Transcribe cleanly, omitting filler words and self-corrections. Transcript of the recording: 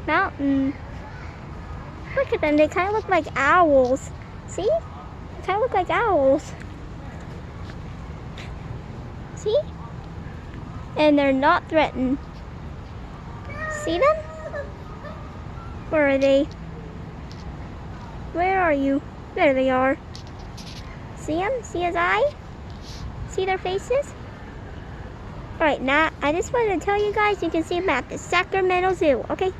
mountain. Look at them, they kind of look like owls. See? They kind of look like owls. See? And they're not threatened. See them? Where are they? Where are you? There they are. See them? See his eye? See their faces? Alright, now I just wanted to tell you guys you can see them at the Sacramento Zoo, okay?